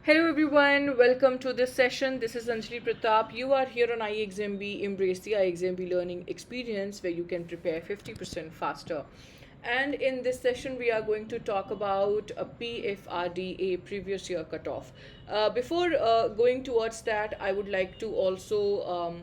Hello everyone, welcome to this session. This is Anjali Pratap. You are here on iExamB. Embrace the iExamB learning experience where you can prepare 50% faster. And in this session, we are going to talk about a PFRDA previous year cutoff. Before going towards that, I would like to also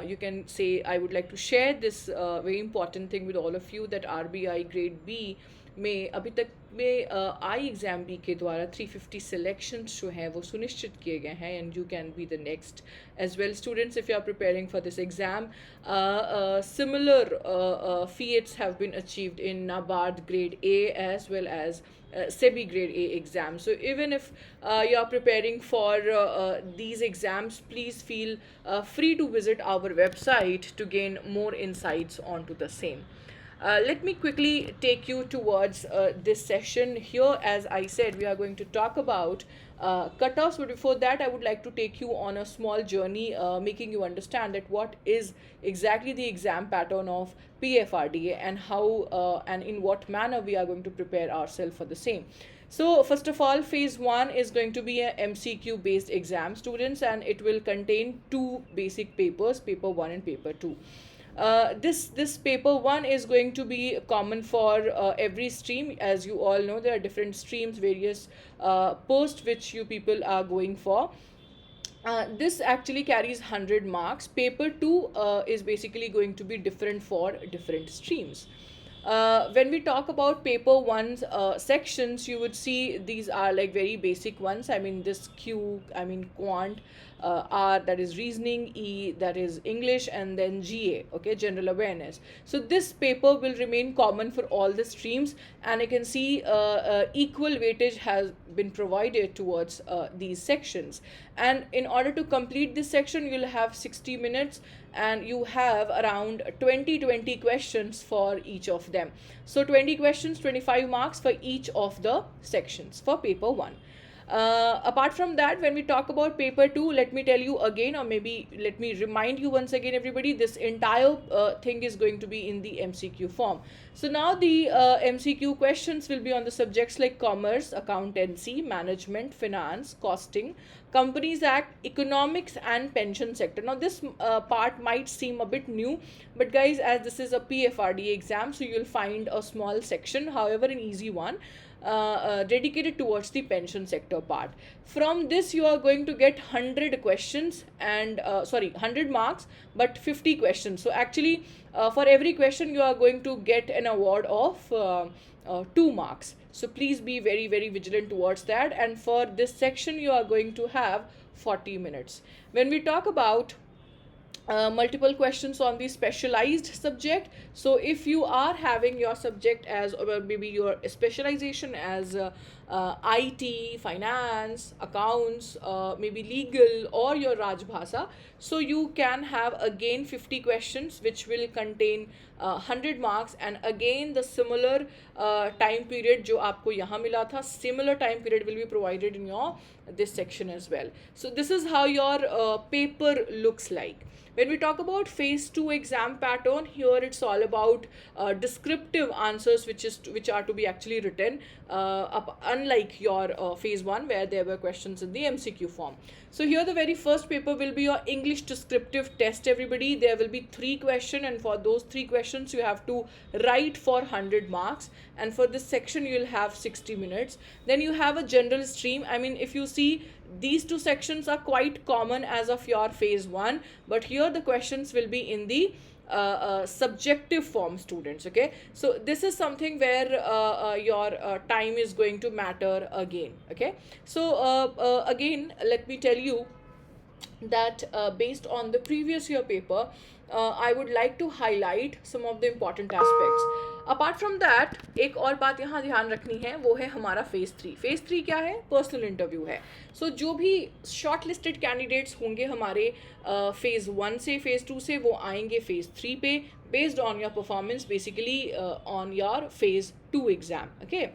you can say I would like to share this very important thing with all of you that RBI grade B में अभी तक में आई exam B के द्वारा 350 selections जो हैं वो सुनिश्चित किए गए हैं and you can be the next as well students if you are preparing for this exam similar feats have been achieved in NABARD grade A as well as SEBI grade A exam. So even if you are preparing for these exams, please feel free to visit our website to gain more insights onto the same. Let me quickly take you towards this session. Here, as I said, we are going to talk about cutoffs, but before that, I would like to take you on a small journey, making you understand that what is exactly the exam pattern of PFRDA and how and in what manner we are going to prepare ourselves for the same. So, first of all, phase 1 is going to be a MCQ based exam, students, and it will contain two basic papers, paper 1 and paper 2. This paper 1 is going to be common for every stream. As you all know, there are different streams, various posts which you people are going for. This actually carries 100 marks. Paper 2 is basically going to be different for different streams. When we talk about paper one's sections, you would see these are like very basic ones. I mean, this Q, I mean, quant, R, that is reasoning, E, that is English, and then GA, okay, general awareness. So, this paper will remain common for all the streams, and you can see equal weightage has been provided towards these sections. And in order to complete this section, you'll have 60 minutes and you have around 20 questions for each of them. So 20 questions, 25 marks for each of the sections for paper 1. Apart from that, when we talk about paper 2, let me tell you again, or maybe let me remind you once again, everybody, this entire thing is going to be in the MCQ form. So now the MCQ questions will be on the subjects like commerce, accountancy, management, finance, costing, Companies Act, economics, and pension sector. Now this part might seem a bit new, but guys, as this is a PFRDA exam, so you'll find a small section, however an easy one, dedicated towards the pension sector part. From this, you are going to get 100 questions and 100 marks, but 50 questions. So actually, for every question, you are going to get an award of 2 marks. So please be very, very vigilant towards that. And for this section, you are going to have 40 minutes. When we talk about multiple questions on the specialized subject, so if you are having your subject as, or maybe your specialization as IT, finance, accounts, maybe legal, or your Rajbhasa, so you can have again 50 questions which will contain 100 marks, and again the similar time period जो आपको यहाँ मिला था, similar time period will be provided in your this section as well. So this is how your paper looks like. When we talk about phase 2 exam pattern, here it's all about descriptive answers which are to be actually written, unlike your phase 1 where there were questions in the MCQ form. So here the very first paper will be your English descriptive test, everybody. There will be 3 questions, and for those 3 questions you have to write for 100 marks, and for this section you will have 60 minutes. Then you have a general stream. I mean, if you see, these two sections are quite common as of your phase 1, but here the questions will be in the subjective form, students. Okay, so this is something where your time is going to matter again. Okay, so again, let me tell you that based on the previous year paper, I would like to highlight some of the important aspects. Apart from that, एक और बात यहाँ ध्यान रखनी है, वो है हमारा फेज़ थ्री क्या है? पर्सनल इंटरव्यू है. सो जो भी शॉर्ट लिस्टेड कैंडिडेट्स होंगे हमारे फेज़ 1 से फेज़ 2 से, वो आएंगे फेज़ 3 पे, based on your performance, basically on your phase 2 exam. Okay,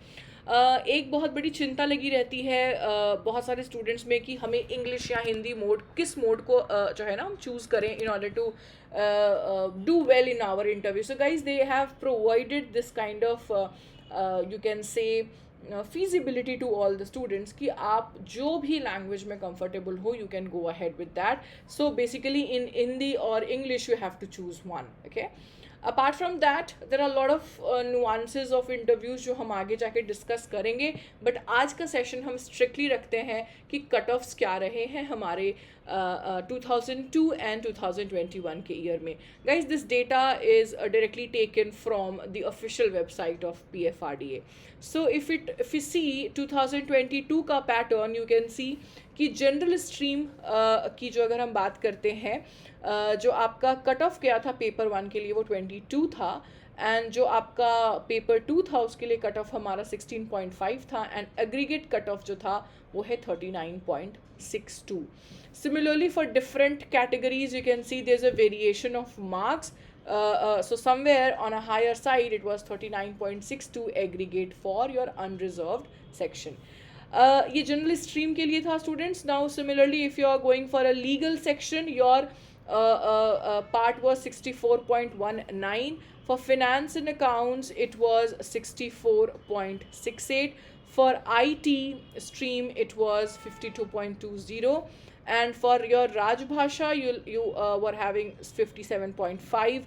एक बहुत बड़ी चिंता लगी रहती है बहुत सारे स्टूडेंट्स में कि हमें इंग्लिश या हिंदी मोड, किस मोड को जो है ना हम चूज़ करें in order to do well in our interview. So guys, they have provided this kind of you can say feasibility to all the students कि आप जो भी language में comfortable हो, you can go ahead with that. So basically in Hindi or English you have to choose one. Okay. Apart from that, there are a lot of nuances of interviews जो हम आगे जाके discuss करेंगे, but आज का session हम strictly रखते हैं कि कट ऑफ्स क्या रहे हैं हमारे 2002 एंड 2021 के ईयर में. Guys, this data is directly taken from the official website of PFRDA. So if you see 2022 का पैटर्न, यू कैन सी कि जनरल स्ट्रीम की जो अगर हम बात करते हैं, जो आपका कट ऑफ गया था पेपर 1 के लिए वो 22 था, एंड जो आपका पेपर 2 था उसके लिए कट ऑफ हमारा 16.5 था, एंड एग्रीगेट कट ऑफ जो था वो है 39.62. Similarly, for different categories, you can see there's a variation of marks. So somewhere on a higher side, it was 39.62 aggregate for your unreserved section. ये general stream के लिए था students. Now similarly, if you are going for a legal section, your part was 64.19. For finance and accounts, it was 64.68. For IT stream, it was 52.20. And for your Rajbhasha, you were having 57.5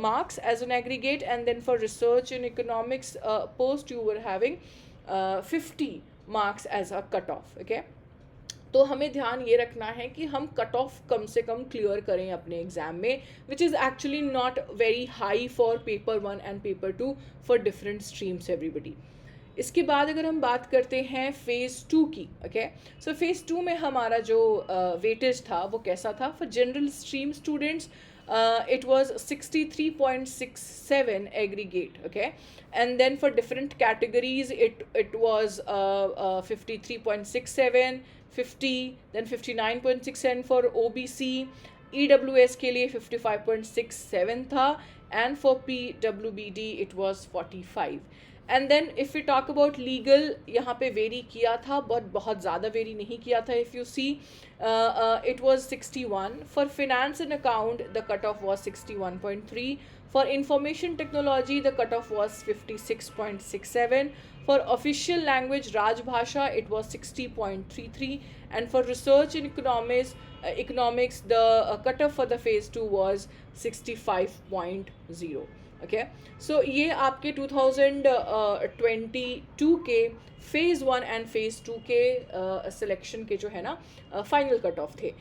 marks as an aggregate, and then for research in economics post, you were having 50 marks as a cutoff. Okay. तो हमें ध्यान ये रखना है कि हम cut off कम से कम clear करें अपने एग्जाम में, which is actually not very high for paper 1 and paper 2 for different streams everybody. इसके बाद अगर हम बात करते हैं फ़ेज़ 2 की. ओके. सो फ़ेज़ 2 में हमारा जो वेटेज था वो कैसा था? For general stream students it was 63.67 aggregate. Okay. And then for different categories, it was 53.67, 50, then 59.67 for OBC. EWS के लिए 55.67 था, and for PWBD it was 45. And then if you talk about legal, यहाँ पे very किया था, but बहुत ज़्यादा very नहीं किया था. If you see, it was 61. For finance and account the cut off was 61.3. For information technology the cut off was 56.67. For official language Rajbhasha it was 60.33. And for research in economics the cut off for the phase 2 was 65.0. Okay. So ये आपके 2022 के phase 1 and phase 2 के selection के जो है ना final cut off थे.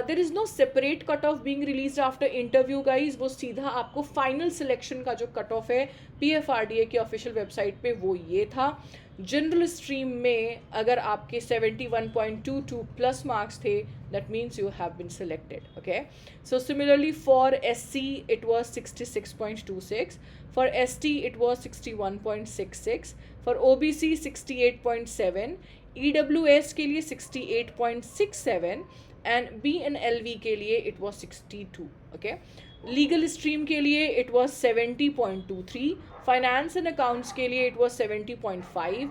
There is no separate cut off being released after interview guys. वो सीधा आपको फाइनल सिलेक्शन का जो कट ऑफ है PFRDA की ऑफिशियल वेबसाइट पे वो ये था. जनरल स्ट्रीम में अगर आपके 71.22 प्लस मार्क्स थे, that means you have been selected. Okay. So similarly for SC it was 66.26. For ST it was 61.66. For OBC 68.7. EWS के लिए 68.67. and BNLV के लिए it was 62. Okay. Legal stream के लिए it was 70.23. Finance and accounts के लिए it was 70.5.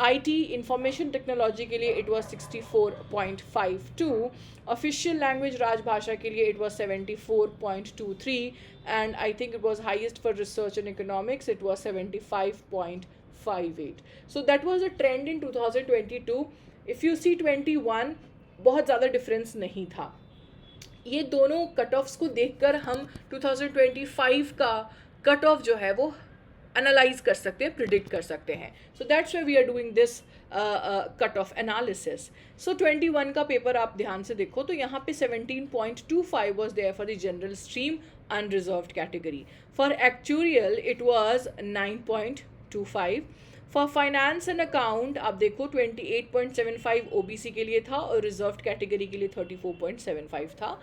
IT information technology के लिए इट वाज 64.52. ऑफिशियल लैंग्वेज राजभाषा के लिए it was 74.23. And I think it was highest for research and economics, it was 75.58. So that was a trend in 2022. If you see 21, बहुत ज़्यादा difference नहीं था. ये दोनों कट ऑफ्स को देखकर हम 2025 का कट ऑफ जो है वो एनालाइज कर सकते हैं, प्रिडिक्ट कर सकते हैं. So that's why we are doing this cut off analysis. सो 21 का पेपर आप ध्यान से देखो तो यहाँ पे 17.25 was there for the general stream unreserved category. For actuarial it was 9.25. For finance and account आप देखो 28.75 OBC के लिए था और रिजर्व्ड कैटेगरी के लिए 34.75 था.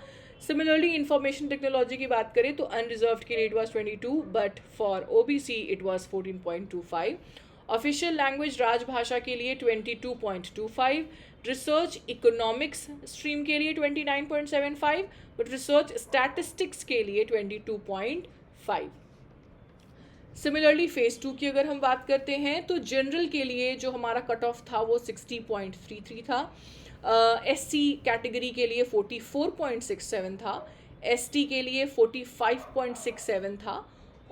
सिमिलरली इंफॉर्मेशन टेक्नोलॉजी की बात करें तो अनरिजर्व्ड के लिए it was 22, but for OBC it was 14.25. Official language राजभाषा के लिए 22.25. रिसर्च इकोनॉमिक्स स्ट्रीम के लिए 29.75, बट रिसर्च स्टैटिस्टिक्स के लिए 22.5. सिमिलरली फ़ेज़ 2 की अगर हम बात करते हैं तो जनरल के लिए जो हमारा कट ऑफ था वो 60.33 था. SC कैटेगरी के लिए 44.67 था. ST के लिए 45.67 था.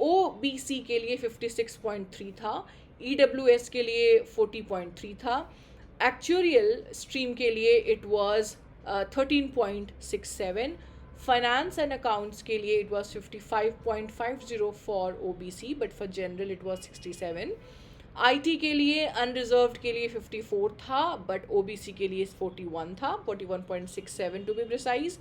OBC के लिए 56.3 था. EWS के लिए 40.3 था, एक्चुरियल स्ट्रीम के लिए it was 13.67, finance and accounts के लिए it was 55.50 for OBC, but for general it was 67, IT के लिए अनरिजर्व्ड के लिए 54 था, बट OBC के लिए 41 था, 41.67 to be precise.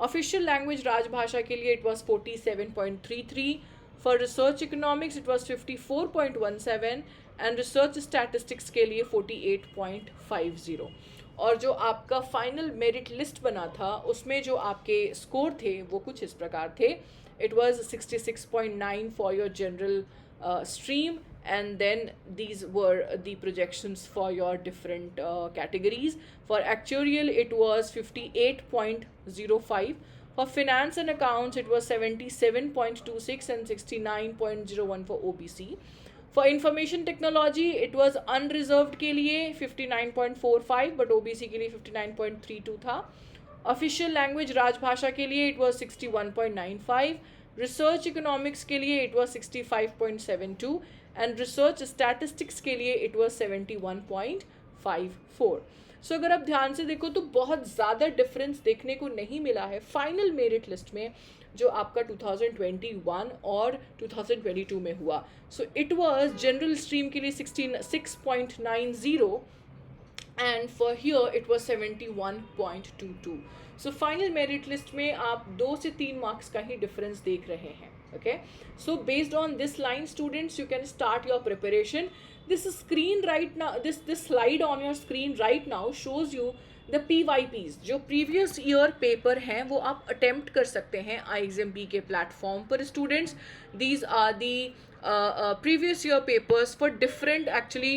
Official language राजभाषा के लिए it was 47.33, for research economics it was 54.17 and research statistics के लिए 48.50। और जो आपका फाइनल मेरिट लिस्ट बना था उसमें जो आपके स्कोर थे वो कुछ इस प्रकार थे। It was 66.9 for your general stream, and then these were the projections for your different categories. For actuarial it was 58.05, for finance and accounts it was 77.26 and 69.01 for OBC. For information technology it was unreserved के लिए 59.45 but OBC के लिए 59.32 था। Official language राजभाषा के लिए it was 61.95, research economics के लिए it was 65.72 and research statistics के लिए इट वाज 71.54। सो अगर आप ध्यान से देखो तो बहुत ज़्यादा डिफरेंस देखने को नहीं मिला है फाइनल मेरिट लिस्ट में जो आपका 2021 और 2022 में हुआ। So it was general stream के लिए 6.90 and for here it was 71.22. So final merit list में आप 2 से 3 मार्क्स का ही डिफरेंस देख रहे हैं। Okay, so based on this line students you can start your preparation. This screen right now, this slide on your screen right now shows you the PYPs, जो previous year paper हैं वो आप attempt कर सकते हैं iExamB के platform पर students. These are the previous year papers for different actually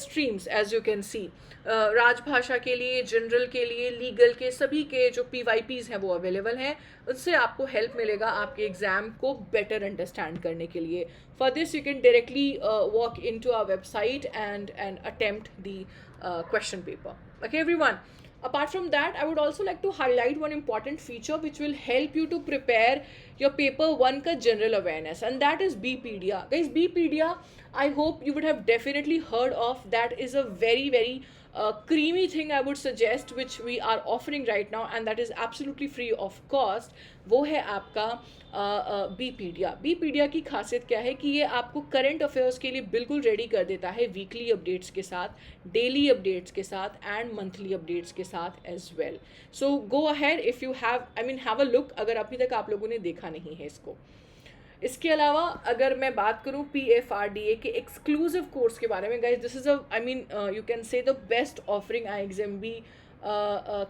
streams as you can see. राजभाषा के लिए, जनरल के लिए, लीगल के, सभी के जो PYPs हैं वो अवेलेबल हैं। उससे आपको हेल्प मिलेगा आपके एग्ज़ाम को बेटर अंडरस्टैंड करने के लिए। For this you can directly walk into our website and attempt the question paper. Okay everyone, apart from that I would also like to highlight one important feature which will help you to prepare your paper 1 ka general awareness, and that is Bpedia. Guys, Bpedia I hope you would have definitely heard of. That is a very creamy thing I would suggest which we are offering right now, and that is absolutely free of cost. वो है आपका Bpedia. Bpedia की खासियत क्या है कि ये आपको करंट अफेयर्स के लिए बिल्कुल रेडी कर देता है, वीकली अपडेट्स के साथ, डेली अपडेट्स के साथ एंड मंथली अपडेट्स के साथ as well. So go ahead if you have have a look अगर अभी तक आप लोगों ने देखा नहीं है इसको. इसके अलावा अगर मैं बात करूँ PFRDA के एक्सक्लूसिव कोर्स के बारे में, guys this is you can say the best offering iExamB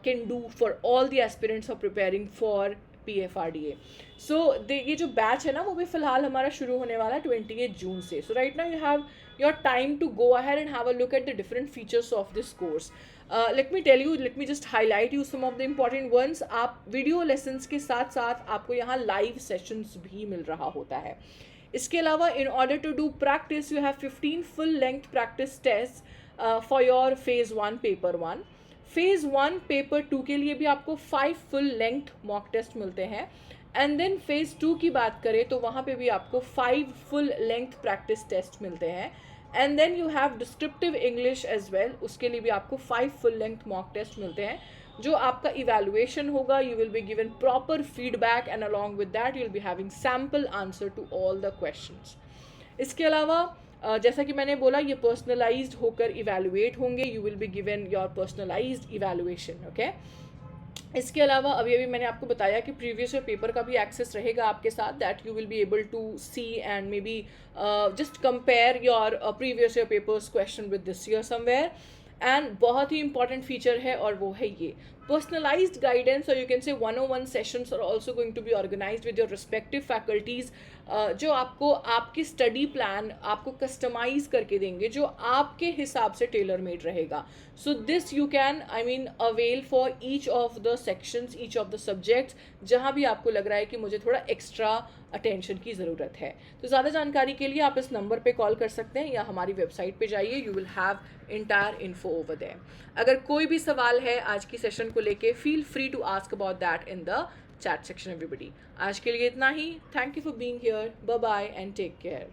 can do for all the aspirants of preparing for PFRDA. सो ये जो बैच है ना वो भी फ़िलहाल हमारा शुरू होने वाला है 28 जून से. So right now you have your time to go ahead and have a look at the different features of this course. let me just highlight you some of the important ones. आप video lessons के साथ साथ आपको यहाँ live sessions भी मिल रहा होता है. इसके अलावा in order to do practice you have 15 full length practice test for your phase 1 paper 1. Phase 1 paper 2 के लिए भी आपको 5 फुल लेंथ मॉक टेस्ट मिलते हैं. एंड देन फेज़ 2 की बात करें तो वहाँ पे भी आपको 5 फुल लेंथ प्रैक्टिस टेस्ट मिलते हैं. And then you have descriptive English as well, उसके लिए भी आपको 5 फुल लेंथ मॉक टेस्ट मिलते हैं. जो आपका इवैल्यूएशन होगा you will be given proper feedback and along with that you will be having sample answer to all the questions. इसके अलावा जैसा कि मैंने बोला ये पर्सनलाइज्ड होकर इवैल्यूएट होंगे. You will be given your personalised evaluation. Okay, इसके अलावा अभी मैंने आपको बताया कि प्रीवियस ईयर पेपर का भी एक्सेस रहेगा आपके साथ, that you will be able to see and maybe just compare your previous year papers question with this year somewhere. And बहुत ही इंपॉर्टेंट फीचर है और वो है ये personalized guidance, or you can say 101 sessions are also going to be organized with your respective faculties, जो आपको आपकी स्टडी प्लान आपको कस्टमाइज करके देंगे जो आपके हिसाब से टेलर मेड रहेगा. So this you can avail for each of the sections, each of the subjects, जहाँ भी आपको लग रहा है कि मुझे थोड़ा एक्स्ट्रा अटेंशन की ज़रूरत है. तो ज़्यादा जानकारी के लिए आप इस नंबर पे कॉल कर सकते हैं या हमारी वेबसाइट पे जाइए. You will have entire info over there. अगर कोई भी सवाल है आज की सेशन को लेके, feel free to ask about that in the chat section everybody. आज के लिए इतना ही. Thank you for being here. Bye bye and take care.